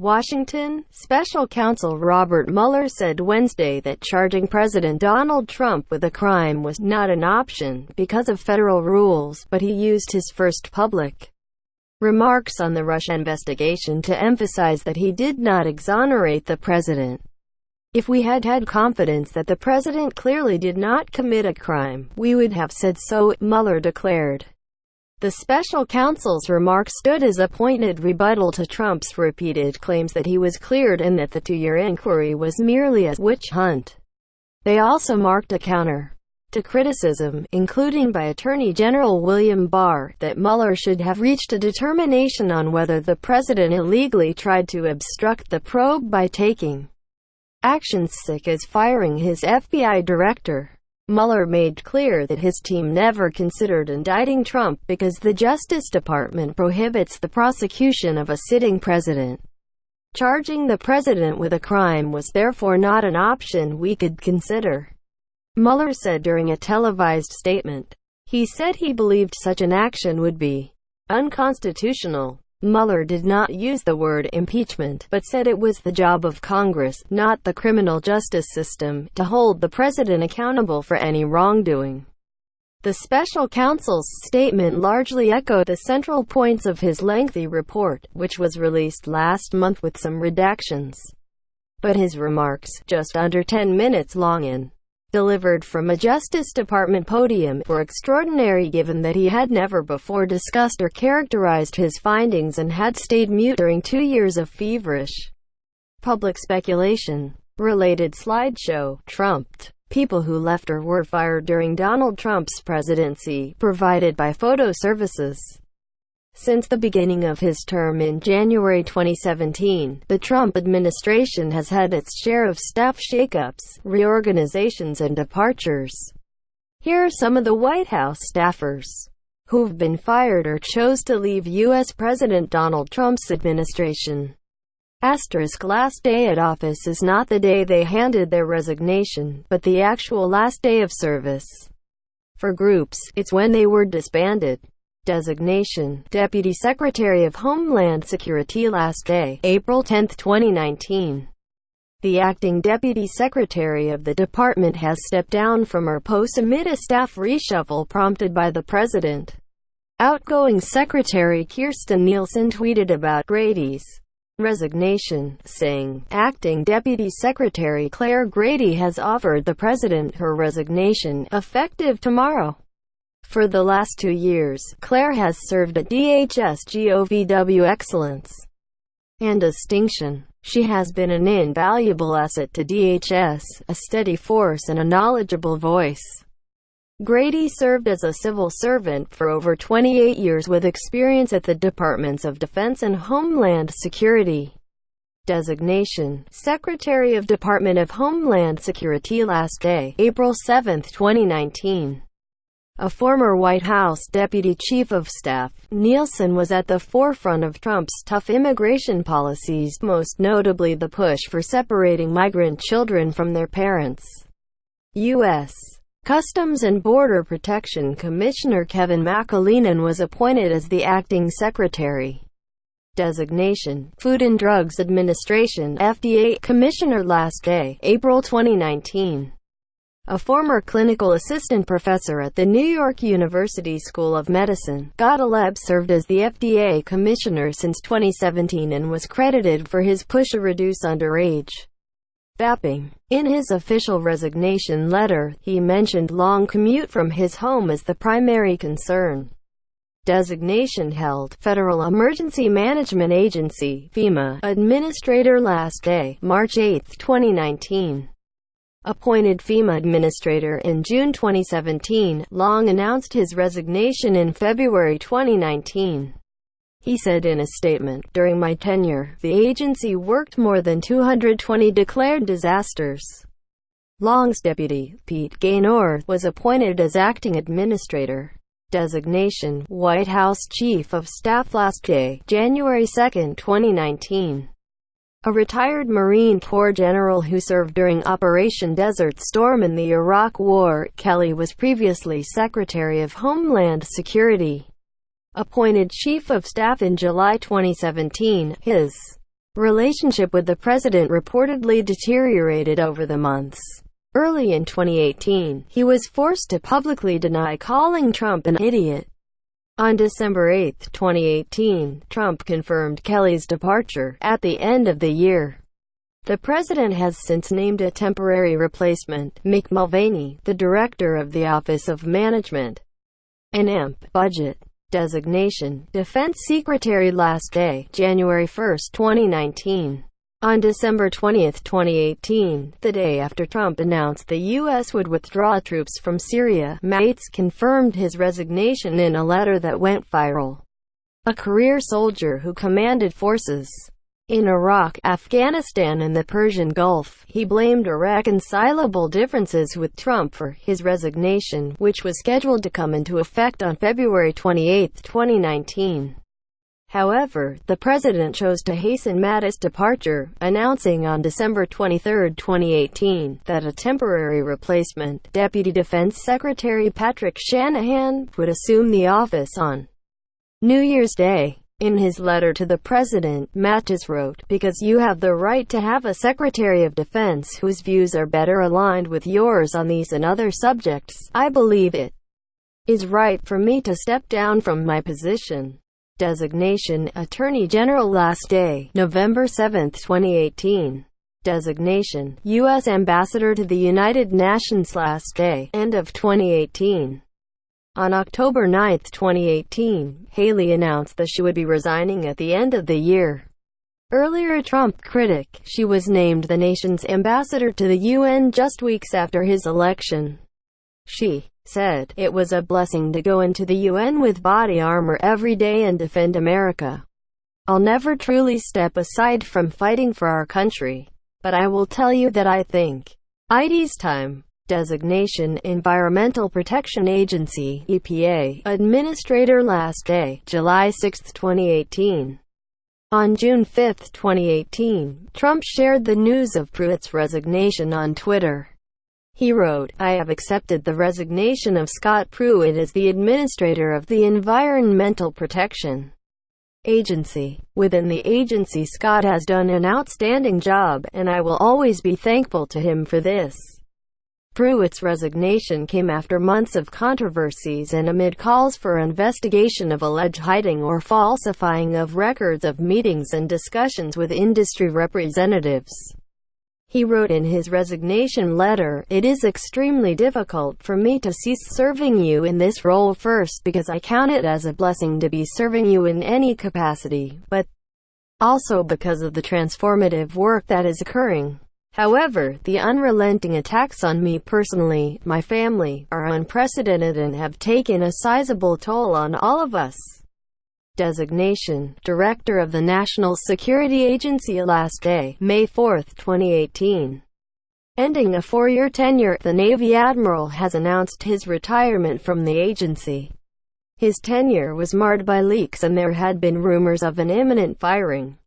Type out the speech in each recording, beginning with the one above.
Washington, Special Counsel Robert Mueller said Wednesday that charging President Donald Trump with a crime was not an option because of federal rules, but he used his first public remarks on the Russia investigation to emphasize that he did not exonerate the president. "If we had had confidence that the president clearly did not commit a crime, we would have said so," Mueller declared. The special counsel's remarks stood as a pointed rebuttal to Trump's repeated claims that he was cleared and that the two-year inquiry was merely a witch hunt. They also marked a counter to criticism, including by Attorney General William Barr, that Mueller should have reached a determination on whether the president illegally tried to obstruct the probe by taking actions such as firing his FBI director. Mueller made clear that his team never considered indicting Trump because the Justice Department prohibits the prosecution of a sitting president. Charging the president with a crime was therefore not an option we could consider, Mueller said during a televised statement. He said he believed such an action would be unconstitutional. Mueller did not use the word impeachment, but said it was the job of Congress, not the criminal justice system, to hold the president accountable for any wrongdoing. The special counsel's statement largely echoed the central points of his lengthy report, which was released last month with some redactions. But his remarks, just under 10 minutes long and delivered from a Justice Department podium, were extraordinary given that he had never before discussed or characterized his findings and had stayed mute during 2 years of feverish public speculation. Related slideshow, Trumped. People who left or were fired during Donald Trump's presidency, provided by Photo Services. Since the beginning of his term in January 2017, the Trump administration has had its share of staff shakeups, reorganizations and departures. Here are some of the White House staffers who've been fired or chose to leave U.S. President Donald Trump's administration. Last day at office is not the day they handed their resignation, but the actual last day of service. For groups, it's when they were disbanded. Designation: Deputy Secretary of Homeland Security. Last day, April 10, 2019. The acting Deputy Secretary of the department has stepped down from her post amid a staff reshuffle prompted by the president. Outgoing Secretary Kirstjen Nielsen tweeted about Grady's resignation, saying, "Acting Deputy Secretary Claire Grady has offered the president her resignation, effective tomorrow." For the last 2 years, Claire has served at DHS GOVW excellence and distinction. She has been an invaluable asset to DHS, a steady force and a knowledgeable voice. Grady served as a civil servant for over 28 years with experience at the Departments of Defense and Homeland Security. Designation: Secretary of Department of Homeland Security. Last day, April 7, 2019. A former White House Deputy Chief of Staff, Nielsen was at the forefront of Trump's tough immigration policies, most notably the push for separating migrant children from their parents. U.S. Customs and Border Protection Commissioner Kevin McAleenan was appointed as the acting secretary. Designation: Food and Drugs Administration (FDA) Commissioner. Last day, April 2019. A former clinical assistant professor at the New York University School of Medicine, Gottlieb served as the FDA commissioner since 2017 and was credited for his push to reduce underage vaping. In his official resignation letter, he mentioned long commute from his home as the primary concern. Designation: held Federal Emergency Management Agency (FEMA) Administrator. Last day, March 8, 2019. Appointed FEMA administrator in June 2017, Long announced his resignation in February 2019. He said in a statement, "During my tenure, the agency worked more than 220 declared disasters." Long's deputy, Pete Gaynor, was appointed as acting administrator. Designation: White House Chief of Staff. Last day, January 2, 2019. A retired Marine Corps general who served during Operation Desert Storm in the Iraq War, Kelly was previously Secretary of Homeland Security. Appointed Chief of Staff in July 2017, his relationship with the president reportedly deteriorated over the months. Early in 2018, he was forced to publicly deny calling Trump an idiot. On December 8, 2018, Trump confirmed Kelly's departure at the end of the year. The president has since named a temporary replacement, Mick Mulvaney, the director of the Office of Management and Budget Designation, Defense Secretary. Last day, January 1, 2019. On December 20, 2018, the day after Trump announced the U.S. would withdraw troops from Syria, Mattis confirmed his resignation in a letter that went viral. A career soldier who commanded forces in Iraq, Afghanistan and the Persian Gulf, he blamed irreconcilable differences with Trump for his resignation, which was scheduled to come into effect on February 28, 2019. However, the president chose to hasten Mattis' departure, announcing on December 23, 2018, that a temporary replacement, Deputy Defense Secretary Patrick Shanahan, would assume the office on New Year's Day. In his letter to the president, Mattis wrote, "Because you have the right to have a Secretary of Defense whose views are better aligned with yours on these and other subjects, I believe it is right for me to step down from my position." Designation, Attorney General. Last day, November 7, 2018. Designation, U.S. Ambassador to the United Nations. Last day, end of 2018. On October 9, 2018, Haley announced that she would be resigning at the end of the year. Earlier a Trump critic, she was named the nation's ambassador to the UN just weeks after his election. She said, "It was a blessing to go into the UN with body armor every day and defend America. I'll never truly step aside from fighting for our country. But I will tell you that I think it's time." Designation, Environmental Protection Agency, EPA, Administrator. Last day, July 6, 2018. On June 5, 2018, Trump shared the news of Pruitt's resignation on Twitter. He wrote, "I have accepted the resignation of Scott Pruitt as the administrator of the Environmental Protection Agency. Within the agency, Scott has done an outstanding job, and I will always be thankful to him for this." Pruitt's resignation came after months of controversies and amid calls for investigation of alleged hiding or falsifying of records of meetings and discussions with industry representatives. He wrote in his resignation letter, "It is extremely difficult for me to cease serving you in this role, first because I count it as a blessing to be serving you in any capacity, but also because of the transformative work that is occurring. However, the unrelenting attacks on me personally, my family, are unprecedented and have taken a sizable toll on all of us." Designation, Director of the National Security Agency. Last day, May 4, 2018. Ending a 4-year tenure, the Navy Admiral has announced his retirement from the agency. His tenure was marred by leaks and there had been rumors of an imminent firing.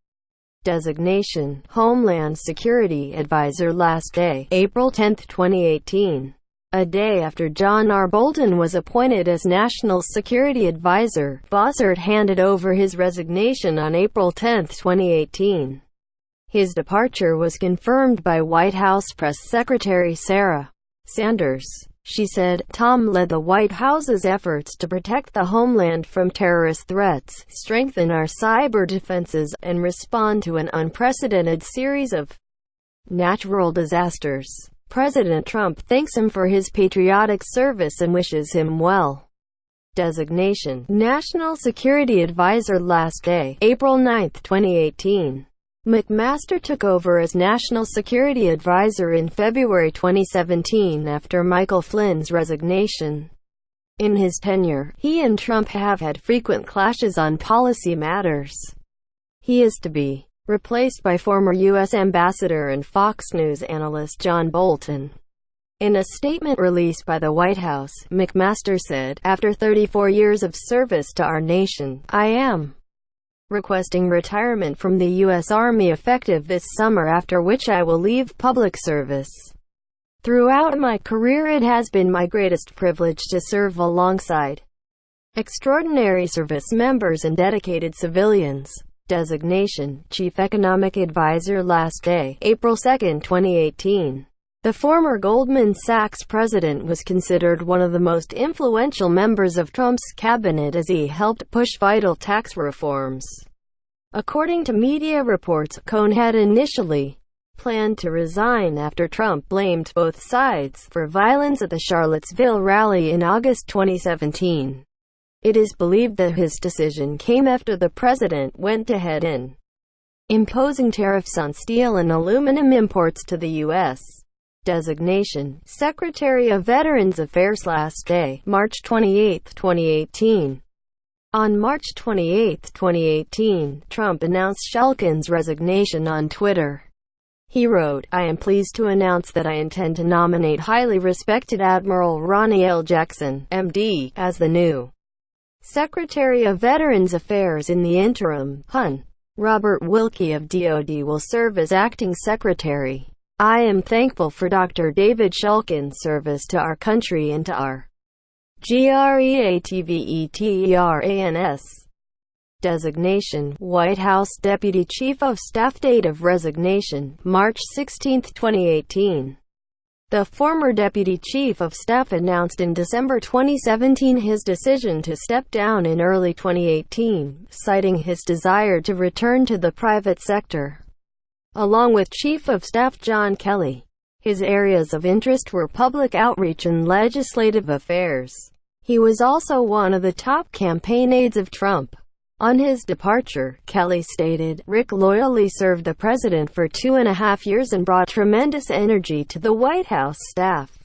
Designation, Homeland Security Advisor. Last day, April 10, 2018. A day after John R. Bolton was appointed as National Security Advisor, Bossert handed over his resignation on April 10, 2018. His departure was confirmed by White House Press Secretary Sarah Sanders. She said, "Tom led the White House's efforts to protect the homeland from terrorist threats, strengthen our cyber defenses, and respond to an unprecedented series of natural disasters." President Trump thanks him for his patriotic service and wishes him well. Designation, National Security Advisor. Last day, April 9, 2018. McMaster took over as National Security Advisor in February 2017 after Michael Flynn's resignation. In his tenure, he and Trump have had frequent clashes on policy matters. He is to be replaced by former U.S. Ambassador and Fox News analyst John Bolton. In a statement released by the White House, McMaster said, "After 34 years of service to our nation, I am requesting retirement from the U.S. Army effective this summer, after which I will leave public service. Throughout my career it has been my greatest privilege to serve alongside extraordinary service members and dedicated civilians. Designation: Chief Economic Advisor. Last day: April 2, 2018. The former Goldman Sachs president was considered one of the most influential members of Trump's cabinet as he helped push vital tax reforms. According to media reports, Cohn had initially planned to resign after Trump blamed both sides for violence at the Charlottesville rally in August 2017. It is believed that his decision came after the president went ahead in imposing tariffs on steel and aluminum imports to the U.S. Designation: Secretary of Veterans Affairs. Last day: March 28, 2018. On March 28, 2018, Trump announced Shulkin's resignation on Twitter. He wrote, "I am pleased to announce that I intend to nominate highly respected Admiral Ronnie L. Jackson, MD, as the new Secretary of Veterans Affairs in the interim. Hun. Robert Wilkie of DoD will serve as acting secretary. I am thankful for Dr. David Shulkin's service to our country and to our GREATVETERANS. Designation: White House Deputy Chief of Staff. Date of resignation: March 16, 2018. The former Deputy Chief of Staff announced in December 2017 his decision to step down in early 2018, citing his desire to return to the private sector. Along with Chief of Staff John Kelly, his areas of interest were public outreach and legislative affairs. He was also one of the top campaign aides of Trump. On his departure, Kelly stated, "Rick loyally served the president for 2.5 years and brought tremendous energy to the White House staff.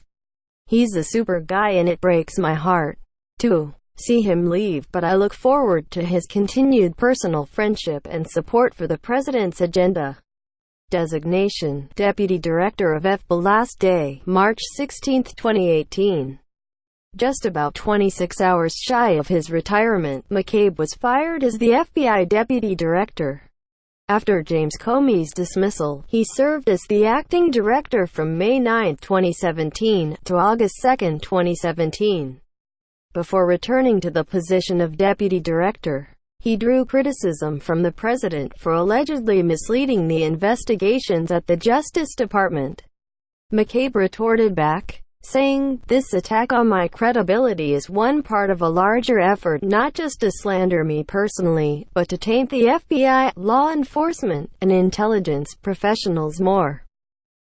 He's a super guy and it breaks my heart to see him leave, but I look forward to his continued personal friendship and support for the president's agenda." Designation: Deputy Director of FBI. Last day: March 16, 2018. Just about 26 hours shy of his retirement, McCabe was fired as the FBI Deputy Director. After James Comey's dismissal, he served as the acting director from May 9, 2017, to August 2, 2017. Before returning to the position of Deputy Director, he drew criticism from the president for allegedly misleading the investigations at the Justice Department. McCabe retorted back, saying, "This attack on my credibility is one part of a larger effort not just to slander me personally, but to taint the FBI, law enforcement, and intelligence professionals more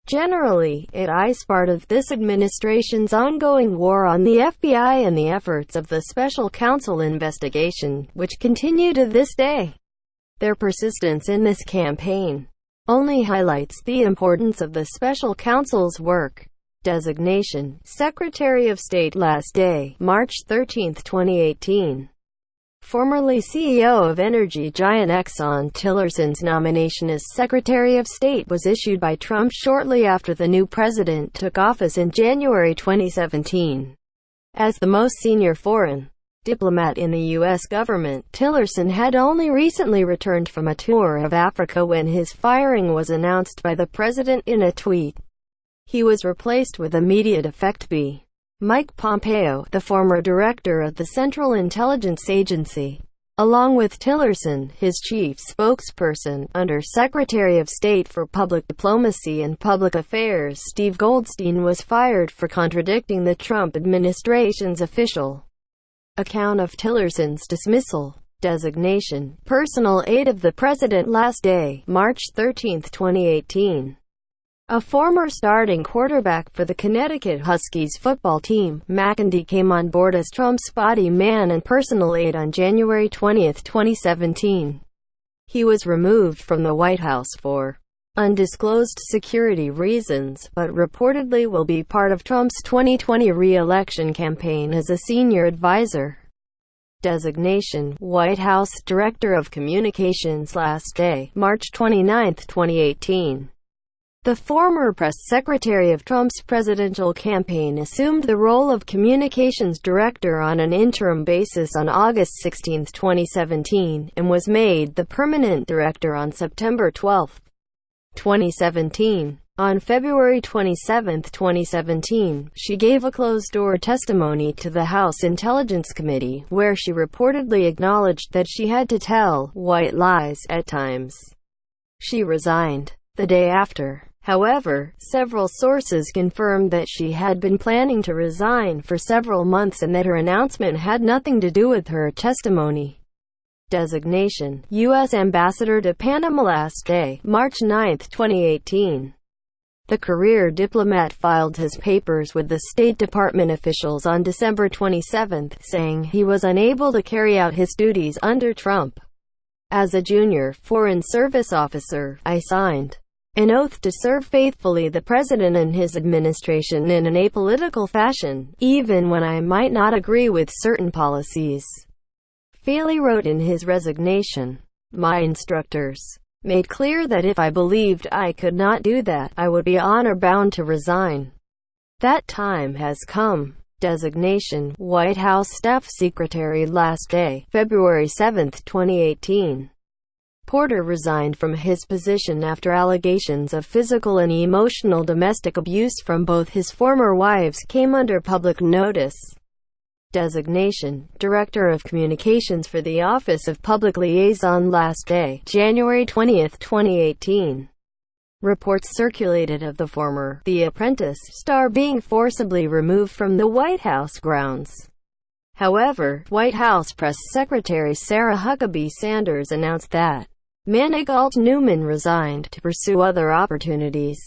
generally. It is part of this administration's ongoing war on the FBI and the efforts of the special counsel investigation, which continue to this day. Their persistence in this campaign only highlights the importance of the special counsel's work." Designation: Secretary of State. Last day: March 13, 2018. Formerly CEO of energy giant Exxon, Tillerson's nomination as Secretary of State was issued by Trump shortly after the new president took office in January 2017. As the most senior foreign diplomat in the U.S. government, Tillerson had only recently returned from a tour of Africa when his firing was announced by the president in a tweet. He was replaced with immediate effect by Mike Pompeo, the former director of the Central Intelligence Agency. Along with Tillerson, his chief spokesperson, Under Secretary of State for Public Diplomacy and Public Affairs Steve Goldstein was fired for contradicting the Trump administration's official account of Tillerson's dismissal. Designation: Personal aide of the president. Last day: March 13, 2018. A former starting quarterback for the Connecticut Huskies football team, McIntyre came on board as Trump's body man and personal aide on January 20, 2017. He was removed from the White House for undisclosed security reasons, but reportedly will be part of Trump's 2020 re-election campaign as a senior advisor. Designation: White House Director of Communications. Last day: March 29, 2018. The former press secretary of Trump's presidential campaign assumed the role of communications director on an interim basis on August 16, 2017, and was made the permanent director on September 12, 2017. On February 27, 2017, she gave a closed-door testimony to the House Intelligence Committee, where she reportedly acknowledged that she had to tell white lies at times. She resigned the day after. However, several sources confirmed that she had been planning to resign for several months and that her announcement had nothing to do with her testimony. Designation: U.S. Ambassador to Panama. Last day, March 9, 2018. The career diplomat filed his papers with the State Department officials on December 27, saying he was unable to carry out his duties under Trump. As a junior Foreign Service officer, I signed an oath to serve faithfully the President and his administration in an apolitical fashion, even when I might not agree with certain policies. Feely wrote in his resignation. My instructors made clear that if I believed I could not do that, I would be honor-bound to resign. That time has come. Designation: White House Staff Secretary. Last day, February 7, 2018. Porter resigned from his position after allegations of physical and emotional domestic abuse from both his former wives came under public notice. Designation: Director of Communications for the Office of Public Liaison. Last day, January 20, 2018. Reports circulated of the former The Apprentice star being forcibly removed from the White House grounds. However, White House Press Secretary Sarah Huckabee Sanders announced that Manigault Newman resigned to pursue other opportunities.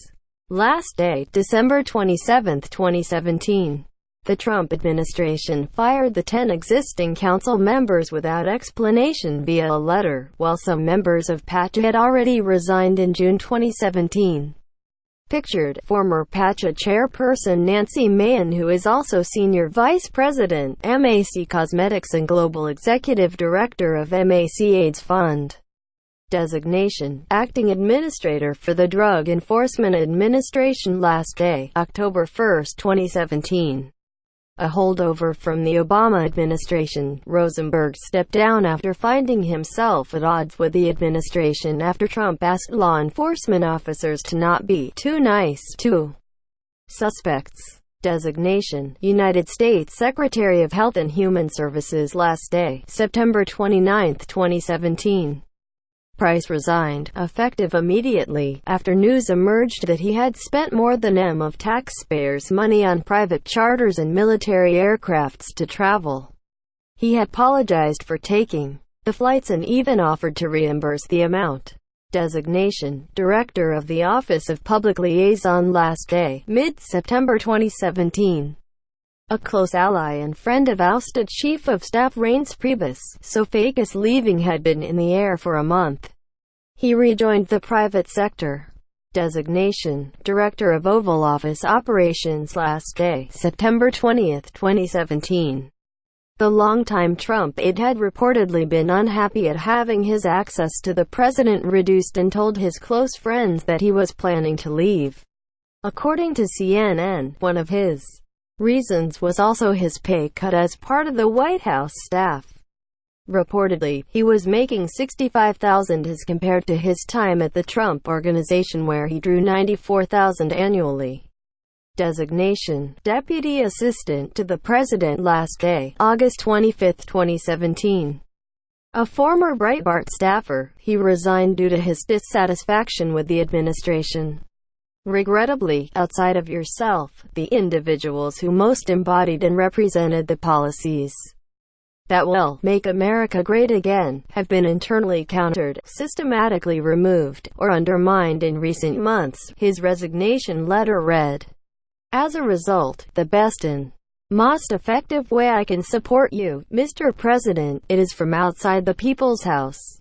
Last day, December 27, 2017. The Trump administration fired the 10 existing council members without explanation via a letter, while some members of PACA had already resigned in June 2017. Pictured, former PACA chairperson Nancy Mahan, who is also senior vice president, MAC Cosmetics and global executive director of MAC AIDS Fund. Designation: Acting Administrator for the Drug Enforcement Administration. Last day, October 1, 2017. A holdover from the Obama administration, Rosenberg stepped down after finding himself at odds with the administration after Trump asked law enforcement officers to not be too nice to suspects. Designation: United States Secretary of Health and Human Services. Last day, September 29, 2017. Price resigned, effective immediately, after news emerged that he had spent more than $1 million of taxpayers' money on private charters and military aircrafts to travel. He had apologized for taking the flights and even offered to reimburse the amount. Designation: Director of the Office of Public Liaison. Last day, mid-September 2017. A close ally and friend of ousted Chief of Staff Reince Priebus, Sophakis leaving had been in the air for a month. He rejoined the private sector. Designation: Director of Oval Office Operations. Last day, September 20, 2017. The longtime Trump aide had reportedly been unhappy at having his access to the president reduced and told his close friends that he was planning to leave. According to CNN, one of his reasons was also his pay cut as part of the White House staff. Reportedly, he was making $65,000 as compared to his time at the Trump Organization, where he drew $94,000 annually. Designation: Deputy Assistant to the President. Last day, August 25, 2017. A former Breitbart staffer, he resigned due to his dissatisfaction with the administration. Regrettably, outside of yourself, the individuals who most embodied and represented the policies that will make America great again have been internally countered, systematically removed, or undermined in recent months, his resignation letter read. As a result, the best and most effective way I can support you, Mr. President, it is from outside the People's House.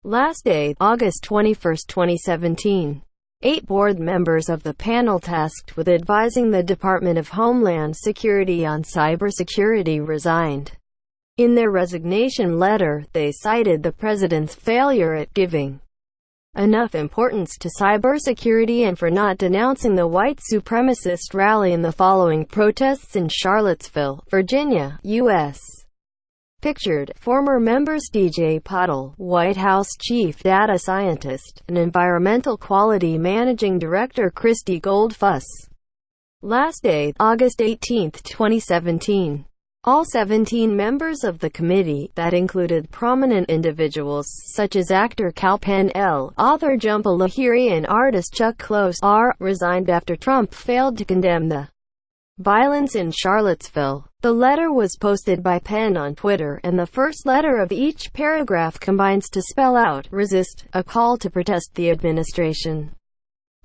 Last day, August 21, 2017. 8 board members of the panel tasked with advising the Department of Homeland Security on cybersecurity resigned. In their resignation letter, they cited the president's failure at giving enough importance to cybersecurity and for not denouncing the white supremacist rally in the following protests in Charlottesville, Virginia, U.S. Pictured, former members DJ Patil, White House Chief Data Scientist, and Environmental Quality Managing Director Christy Goldfuss. Last day, August 18, 2017. All 17 members of the committee, that included prominent individuals such as actor Kal Penn L., author Jhumpa Lahiri and artist Chuck Close, resigned after Trump failed to condemn the violence in Charlottesville. The letter was posted by Penn on Twitter, and the first letter of each paragraph combines to spell out "resist," a call to protest the administration.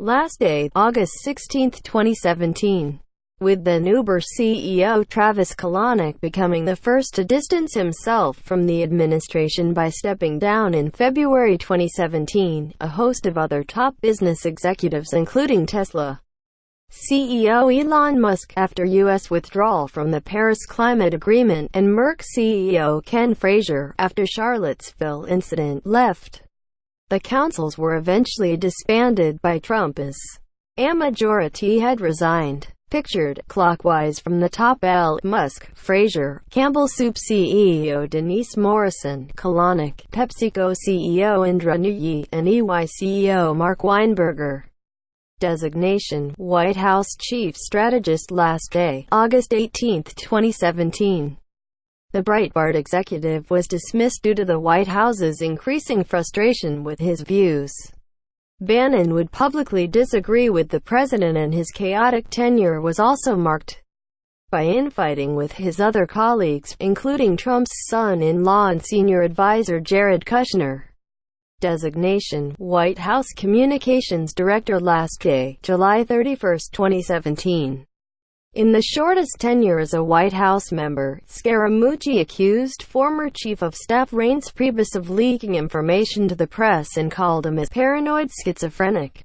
Last day, August 16, 2017. With then Uber CEO Travis Kalanick becoming the first to distance himself from the administration by stepping down in February 2017, a host of other top business executives including Tesla CEO Elon Musk, after U.S. withdrawal from the Paris Climate Agreement, and Merck CEO Ken Frazier, after Charlottesville incident, left. The councils were eventually disbanded by Trump as a majority had resigned. Pictured, clockwise from the top: L. Musk, Frazier, Campbell Soup CEO Denise Morrison, Kalanick, PepsiCo CEO Indra Nooyi, and EY CEO Mark Weinberger. Designation: White House Chief Strategist. Last day, August 18, 2017. The Breitbart executive was dismissed due to the White House's increasing frustration with his views. Bannon would publicly disagree with the president, and his chaotic tenure was also marked by infighting with his other colleagues, including Trump's son-in-law and senior advisor Jared Kushner. Designation: White House Communications Director. Last day, July 31, 2017. In the shortest tenure as a White House member, Scaramucci accused former Chief of Staff Reince Priebus of leaking information to the press and called him as paranoid schizophrenic,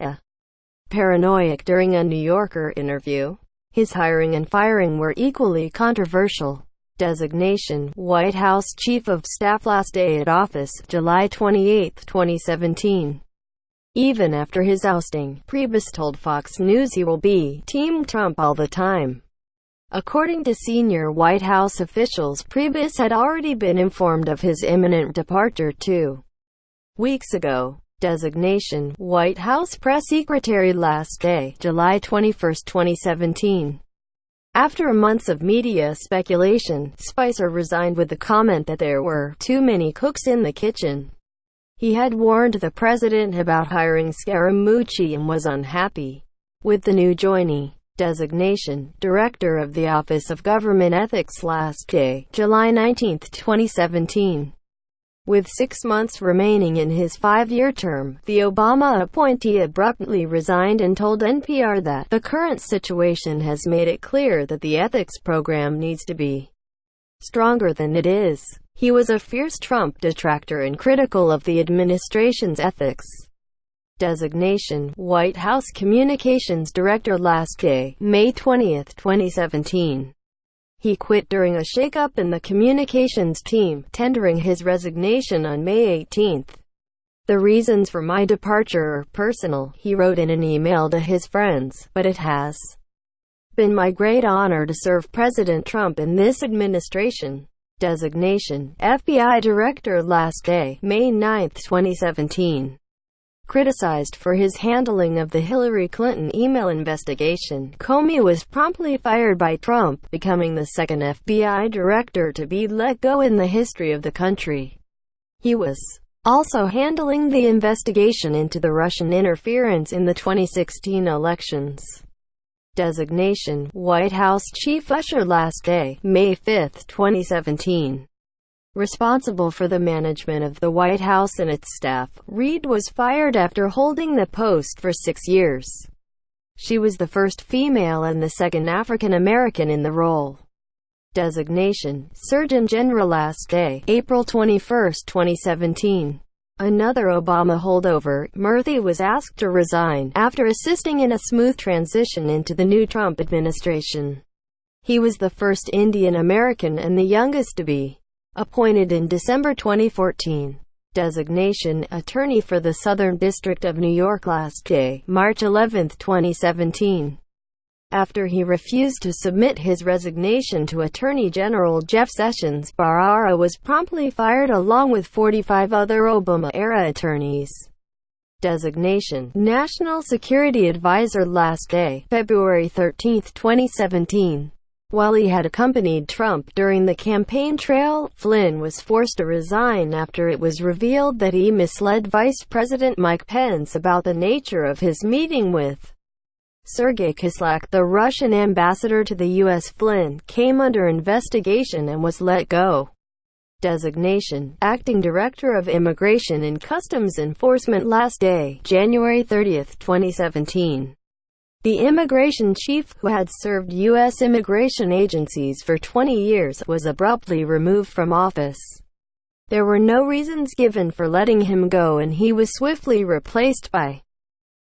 paranoiac, during a New Yorker interview. His hiring and firing were equally controversial. Designation: White House Chief of Staff. Last day at office, July 28, 2017. Even after his ousting, Priebus told Fox News he will be Team Trump all the time. According to senior White House officials, Priebus had already been informed of his imminent departure 2 weeks ago. Designation: White House Press Secretary. Last day, July 21, 2017. After months of media speculation, Spicer resigned with the comment that there were too many cooks in the kitchen. He had warned the president about hiring Scaramucci and was unhappy with the new joinee. Designation: Director of the Office of Government Ethics. Last day, July 19, 2017. With 6 months remaining in his 5-year term, the Obama appointee abruptly resigned and told NPR that the current situation has made it clear that the ethics program needs to be stronger than it is. He was a fierce Trump detractor and critical of the administration's ethics. Designation: White House Communications Director. Last day, May 20, 2017. He quit during a shakeup in the communications team, tendering his resignation on May 18. "The reasons for my departure are personal," he wrote in an email to his friends, "but it has been my great honor to serve President Trump in this administration." Designation: FBI Director. Last day, May 9, 2017. Criticized for his handling of the Hillary Clinton email investigation, Comey was promptly fired by Trump, becoming the second FBI director to be let go in the history of the country. He was also handling the investigation into the Russian interference in the 2016 elections. Designation: White House Chief Usher. Last day, May 5, 2017. Responsible for the management of the White House and its staff, Reid was fired after holding the post for 6 years. She was the first female and the second African American in the role. Designation: Surgeon General. Last day, April 21, 2017. Another Obama holdover, Murthy was asked to resign after assisting in a smooth transition into the new Trump administration. He was the first Indian American and the youngest to be appointed in December 2014. Designation: Attorney for the Southern District of New York. Last day, March 11, 2017. after he refused to submit his resignation to Attorney General Jeff Sessions. Barra was promptly fired along with 45 other Obama-era attorneys. Designation: National Security Advisor. Last day, February 13, 2017. While he had accompanied Trump during the campaign trail, Flynn was forced to resign after it was revealed that he misled Vice President Mike Pence about the nature of his meeting with Sergei Kislyak, the Russian ambassador to the U.S. Flynn came under investigation and was let go. Designation: Acting Director of Immigration and Customs Enforcement. Last day, January 30, 2017. The immigration chief, who had served U.S. immigration agencies for 20 years, was abruptly removed from office. There were no reasons given for letting him go, and he was swiftly replaced by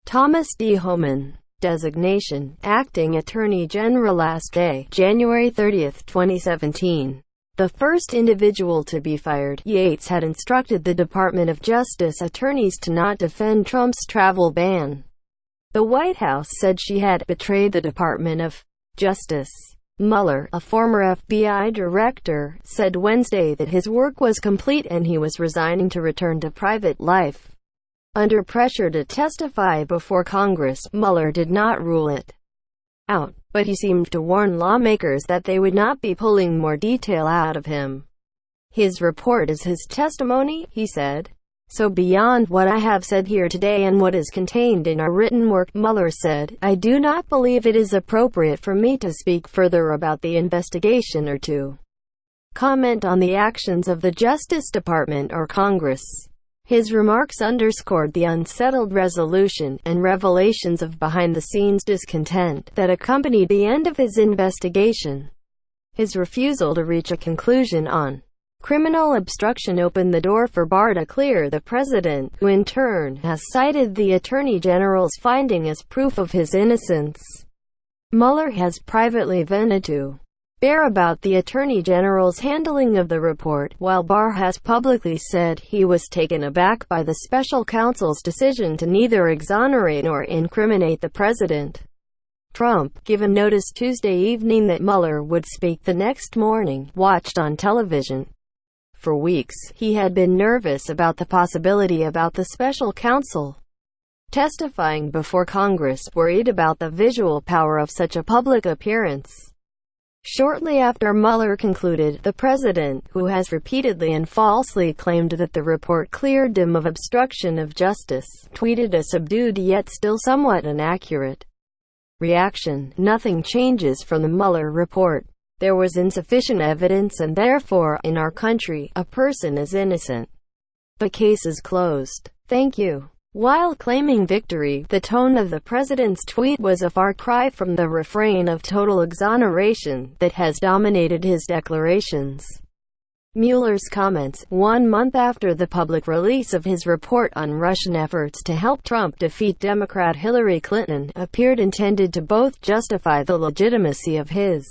Thomas D. Homan. Designation: Acting Attorney General. Last day, January 30, 2017. The first individual to be fired, Yates had instructed the Department of Justice attorneys to not defend Trump's travel ban. The White House said she had betrayed the Department of Justice. Mueller, a former FBI director, said Wednesday that his work was complete and he was resigning to return to private life. Under pressure to testify before Congress, Mueller did not rule it out, but he seemed to warn lawmakers that they would not be pulling more detail out of him. His report is his testimony, he said. So beyond what I have said here today and what is contained in our written work, Mueller said, I do not believe it is appropriate for me to speak further about the investigation or to comment on the actions of the Justice Department or Congress. His remarks underscored the unsettled resolution and revelations of behind-the-scenes discontent that accompanied the end of his investigation. His refusal to reach a conclusion on criminal obstruction opened the door for Barr to clear the president, who in turn has cited the Attorney General's finding as proof of his innocence. Mueller has privately vented to Barr about the Attorney General's handling of the report, while Barr has publicly said he was taken aback by the special counsel's decision to neither exonerate nor incriminate the president. Trump, given notice Tuesday evening that Mueller would speak the next morning, watched on television. For weeks, he had been nervous about the possibility about the special counsel testifying before Congress, worried about the visual power of such a public appearance. Shortly after Mueller concluded, the president, who has repeatedly and falsely claimed that the report cleared him of obstruction of justice, tweeted a subdued yet still somewhat inaccurate reaction: "Nothing changes from the Mueller report. There was insufficient evidence and therefore, in our country, a person is innocent. The case is closed. Thank you." While claiming victory, the tone of the president's tweet was a far cry from the refrain of total exoneration that has dominated his declarations. Mueller's comments, 1 month after the public release of his report on Russian efforts to help Trump defeat Democrat Hillary Clinton, appeared intended to both justify the legitimacy of his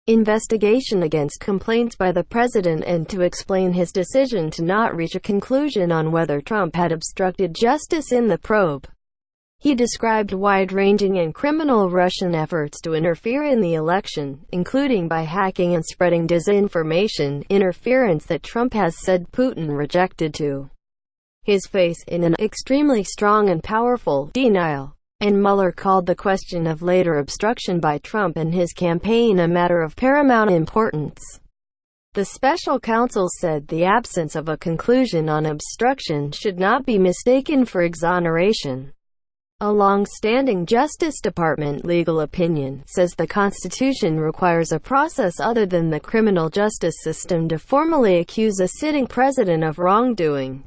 investigation against complaints by the president and to explain his decision to not reach a conclusion on whether Trump had obstructed justice in the probe. He described wide-ranging and criminal Russian efforts to interfere in the election, including by hacking and spreading disinformation, interference that Trump has said Putin rejected to his face, in an extremely strong and powerful denial. And Mueller called the question of later obstruction by Trump and his campaign a matter of paramount importance. The special counsel said the absence of a conclusion on obstruction should not be mistaken for exoneration. A long-standing Justice Department legal opinion says the Constitution requires a process other than the criminal justice system to formally accuse a sitting president of wrongdoing.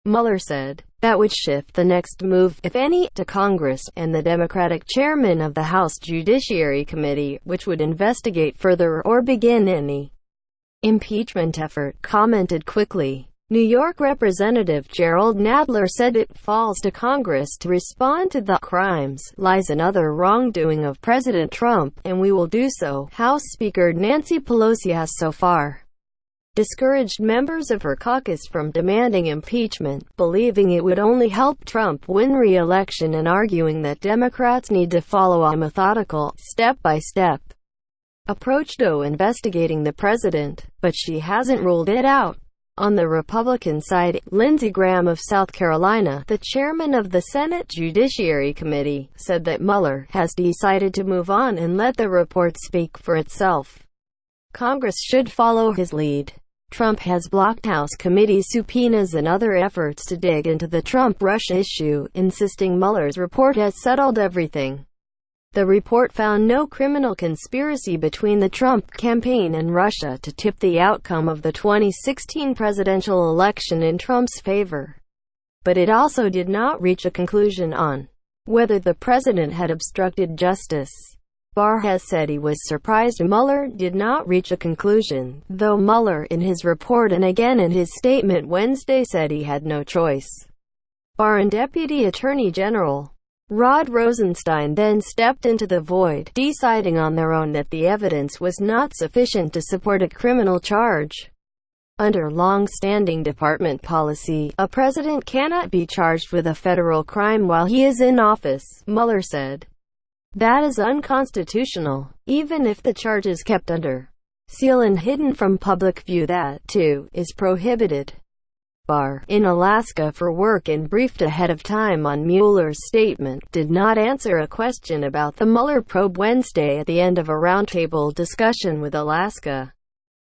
Mueller said that would shift the next move, if any, to Congress, and the Democratic chairman of the House Judiciary Committee, which would investigate further or begin any impeachment effort, commented quickly. New York Representative Gerald Nadler said it falls to Congress to respond to the crimes, lies and other wrongdoing of President Trump, and we will do so. House Speaker Nancy Pelosi has so far discouraged members of her caucus from demanding impeachment, believing it would only help Trump win re-election and arguing that Democrats need to follow a methodical, step-by-step approach to investigating the president, but she hasn't ruled it out. On the Republican side, Lindsey Graham of South Carolina, the chairman of the Senate Judiciary Committee, said that Mueller has decided to move on and let the report speak for itself. Congress should follow his lead. Trump has blocked House committee subpoenas and other efforts to dig into the Trump-Russia issue, insisting Mueller's report has settled everything. The report found no criminal conspiracy between the Trump campaign and Russia to tip the outcome of the 2016 presidential election in Trump's favor. But it also did not reach a conclusion on whether the president had obstructed justice. Barr has said he was surprised Mueller did not reach a conclusion, though Mueller, in his report and again in his statement Wednesday, said he had no choice. Barr and Deputy Attorney General Rod Rosenstein then stepped into the void, deciding on their own that the evidence was not sufficient to support a criminal charge. Under long-standing department policy, a president cannot be charged with a federal crime while he is in office, Mueller said. That is unconstitutional, even if the charge is kept under seal and hidden from public view. That, too, is prohibited. Barr, in Alaska for work and briefed ahead of time on Mueller's statement, did not answer a question about the Mueller probe Wednesday at the end of a roundtable discussion with Alaska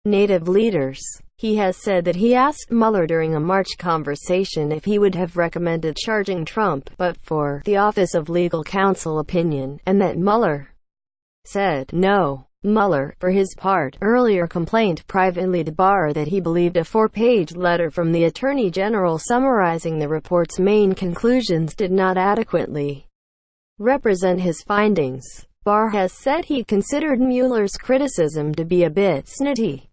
Native leaders. He has said that he asked Mueller during a March conversation if he would have recommended charging Trump, but for the Office of Legal Counsel opinion, and that Mueller said no. Mueller, for his part, earlier complained privately to Barr that he believed a 4-page letter from the Attorney General summarizing the report's main conclusions did not adequately represent his findings. Barr has said he considered Mueller's criticism to be a bit snooty.